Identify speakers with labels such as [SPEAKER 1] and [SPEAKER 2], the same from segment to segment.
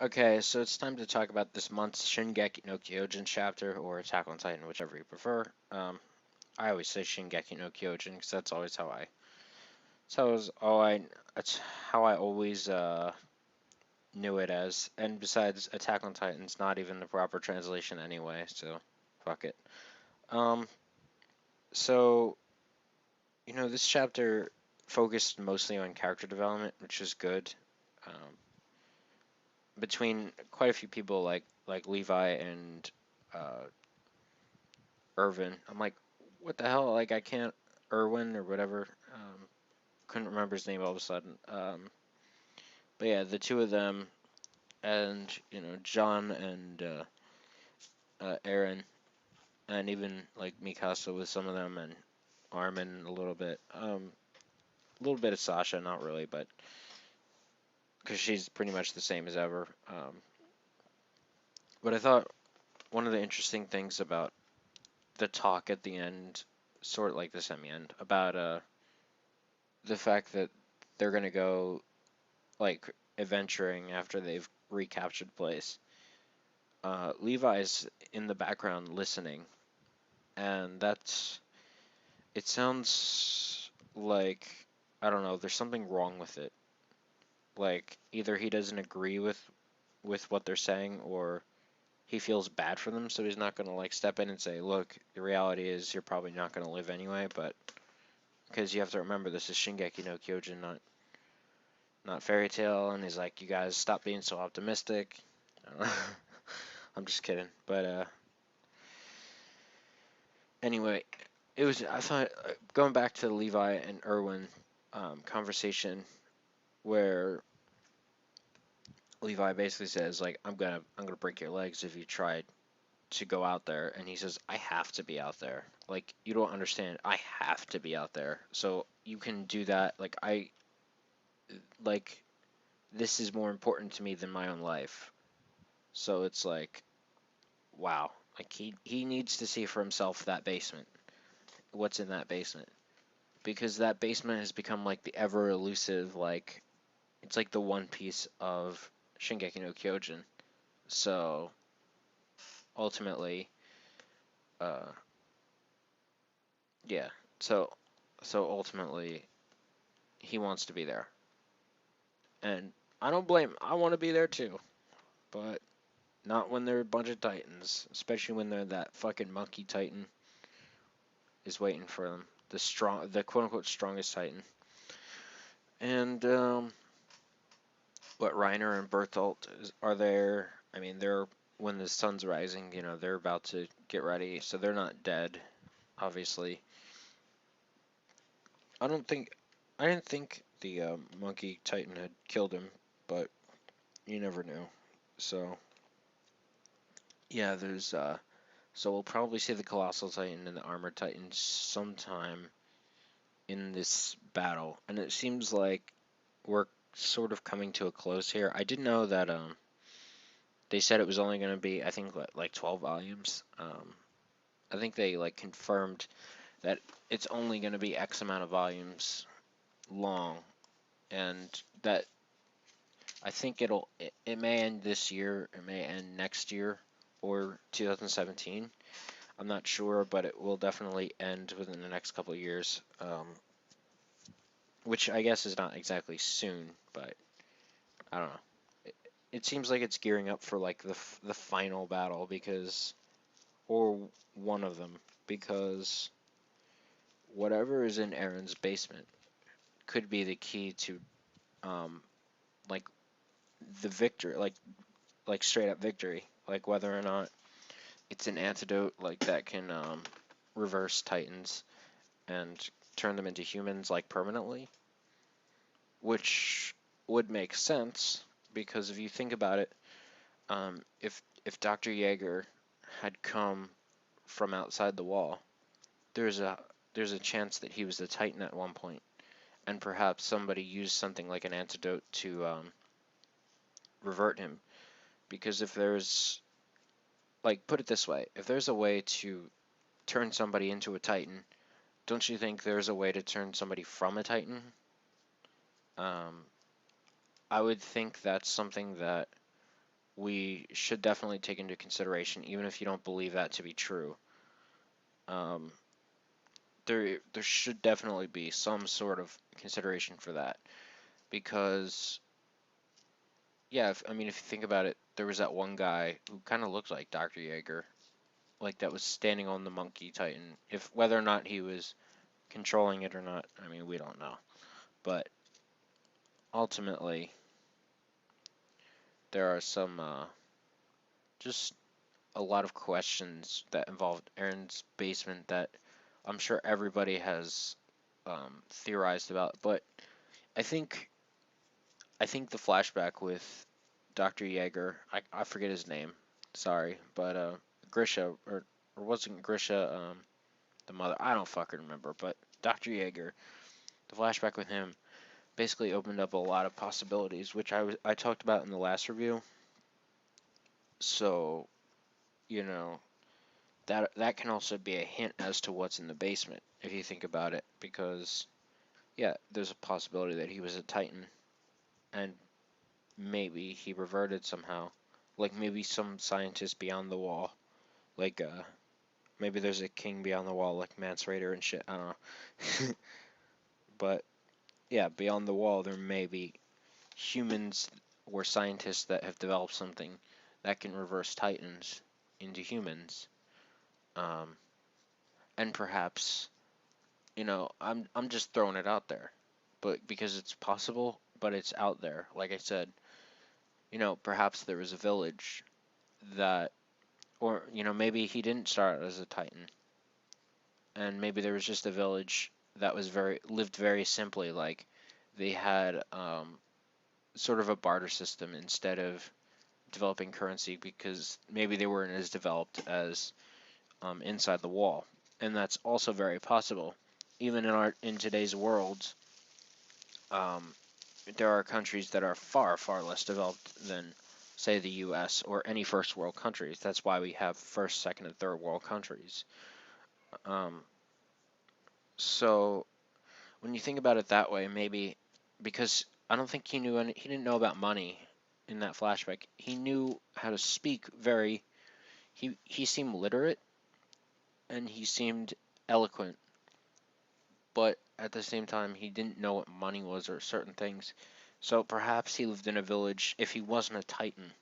[SPEAKER 1] Okay, so it's time to talk about this month's Shingeki no Kyojin chapter, or Attack on Titan, whichever you prefer. I always say Shingeki no Kyojin because that's always how I. So that's how I always knew it as. And besides, Attack on Titan's not even the proper translation anyway, so fuck it. Um, so this chapter focused mostly on character development, which is good. Um, between quite a few people like Levi and uh, Irvin. I'm like, what the hell? Like, I can't. Irwin or whatever. Couldn't remember his name all of a sudden. But yeah, the two of them, and John and Aaron, and even like Mikasa with some of them, and Armin a little bit. A little bit of Sasha, not really, but because she's pretty much the same as ever. But I thought one of the interesting things about the talk at the end, sort of like the semi-end, about the fact that they're gonna go like adventuring after they've recaptured the place. Levi's in the background listening, and it sounds like, I don't know, there's something wrong with it. Like either he doesn't agree with what they're saying, or he feels bad for them, so he's not gonna like step in and say, "Look, the reality is you're probably not gonna live anyway." But because you have to remember, this is Shingeki no Kyojin, not Fairy Tail, and he's like, "You guys stop being so optimistic." I'm just kidding. But anyway, I thought, going back to the Levi and Irwin conversation, where Levi basically says like, I'm gonna break your legs if you try to go out there, and he says, I have to be out there. Like, you don't understand. I have to be out there. So you can do that. Like this is more important to me than my own life. So it's like, wow. Like he needs to see for himself that basement. What's in that basement? Because that basement has become like the ever elusive, like it's like the One Piece of Shingeki no Kyojin. So ultimately, uh, yeah. So ultimately, he wants to be there, and I don't blame him. I want to be there too, but not when they're a bunch of titans, especially when they're that fucking monkey titan is waiting for them, the quote unquote strongest titan, and what Reiner and Bertolt are there. I mean, they're when the sun's rising. They're about to get ready, so they're not dead. Obviously, I don't think I didn't think the monkey titan had killed him, but you never knew. So yeah, there's so we'll probably see the colossal titan and the armored titan sometime in this battle, and it seems like we're sort of coming to a close here. I didn't know that they said it was only going to be, I think, like 12 volumes. I think they like confirmed that it's only going to be X amount of volumes long, and that I think it may end this year, it may end next year or 2017. I'm not sure, but it will definitely end within the next couple of years, which I guess is not exactly soon, but I don't know. It seems like it's gearing up for like the final battle, because, or one of them, because whatever is in Aaron's basement could be the key to um like the victory, like straight up victory, like whether or not it's an antidote like that can reverse Titans and turn them into humans like permanently, which would make sense because if you think about it, if Dr. Yeager had come from outside the wall, there's a there's a chance that he was the Titan at one point, and perhaps somebody used something like an antidote to revert him. Because if there's, like, put it this way, if there's a way to turn somebody into a Titan, don't you think there's a way to turn somebody from a Titan? Um, I would think that's something that we should definitely take into consideration, even if you don't believe that to be true. Um, there should definitely be some sort of consideration for that because yeah, I mean if you think about it, there was that one guy who kind of looked like Dr. Yeager, like that was standing on the Monkey Titan. If whether or not he was controlling it or not, I mean we don't know, but ultimately there are some just a lot of questions that involved Aaron's basement that I'm sure everybody has theorized about. But I think I think the flashback with Dr. Yeager, I forget his name, sorry, but Grisha or wasn't Grisha the mother? I don't fucking remember. But Dr. Yeager, the flashback with him basically opened up a lot of possibilities, which I talked about in the last review. So you know that can also be a hint as to what's in the basement if you think about it, because yeah, there's a possibility that he was a Titan and maybe he reverted somehow. Like maybe some scientist beyond the wall, like maybe there's a king beyond the wall like Mance Rayder and shit. I don't know, but yeah, beyond the wall there may be humans or scientists that have developed something that can reverse Titans into humans, um, and perhaps I'm just throwing it out there, but because it's possible, but it's out there. Like I said, perhaps there was a village that, or maybe he didn't start as a Titan, and maybe there was just a village that was lived very simply, like they had sort of a barter system instead of developing currency because maybe they weren't as developed as inside the wall, and that's also very possible. Even in today's world, um, there are countries that are far, far less developed than, say, the U.S. or any first world countries. That's why we have first, second, and third world countries. Um, so when you think about it that way, maybe because I don't think he didn't know about money in that flashback. He knew how to speak very. He seemed literate and he seemed eloquent, but at the same time, he didn't know what money was or certain things. So perhaps he lived in a village. If he wasn't a Titan,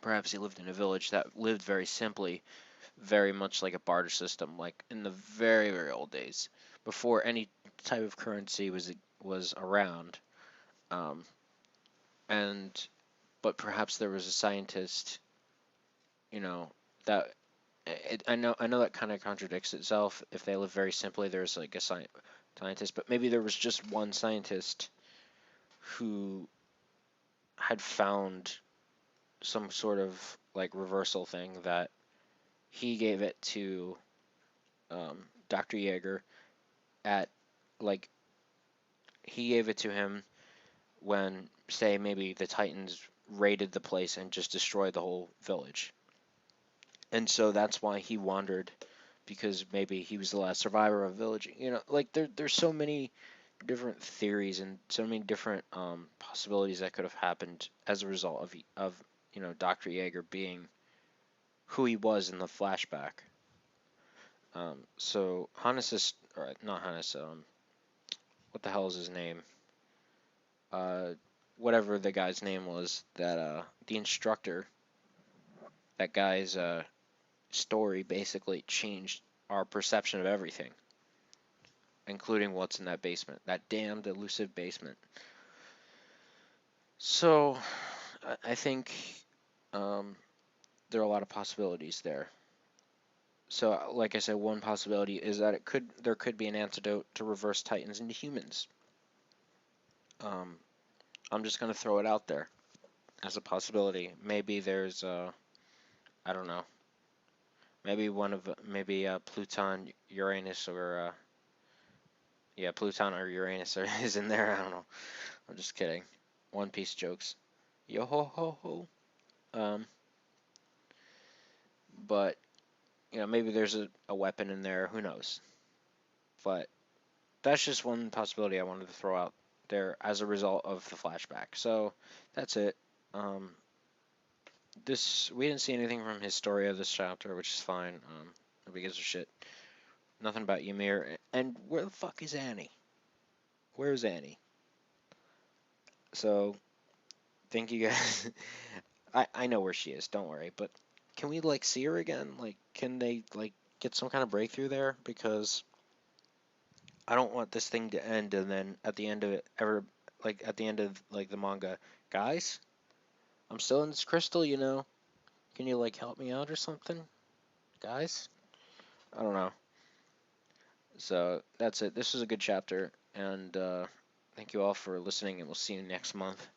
[SPEAKER 1] perhaps he lived in a village that lived very simply, very much like a barter system, like in the very, very old days, before any type of currency was around. Um, and but perhaps there was a scientist, you know, that I know that kind of contradicts itself. If they live very simply, there's like a scientist, but maybe there was just one scientist who had found some sort of like reversal thing that he gave it to Dr. Yeager at like he gave it to him when say maybe the Titans raided the place and just destroyed the whole village. And so that's why he wandered because maybe he was the last survivor of a village. Like there's so many different theories and so many different possibilities that could have happened as a result of Dr. Yeager being who he was in the flashback. So Hannes, or not Hannes, what the hell is his name? Uh, Whatever the guy's name was, that the instructor, that guy's story basically changed our perception of everything, including what's in that basement, that damned elusive basement. So I think um, there are a lot of possibilities there. So, like I said, one possibility is that there could be an antidote to reverse Titans into humans. Um, I'm just gonna throw it out there as a possibility. Maybe there's I don't know, maybe Pluton, Uranus, or yeah, Pluton or Uranus is in there. I don't know. I'm just kidding. One Piece jokes. Yo ho ho ho. Um, but maybe there's a weapon in there. Who knows? But that's just one possibility I wanted to throw out there as a result of the flashback. So that's it. Um, this we didn't see anything from Historia this chapter, which is fine. Nobody gives a shit. Nothing about Ymir. And where the fuck is Annie? Where's Annie? So thank you guys. I know where she is. Don't worry. But can we like see her again? Like, can they like get some kind of breakthrough there? Because I don't want this thing to end and then at the end of it ever like at the end of like the manga, guys, I'm still in this crystal, you know. Can you like help me out or something? Guys? I don't know. So that's it. This was a good chapter and thank you all for listening and we'll see you next month.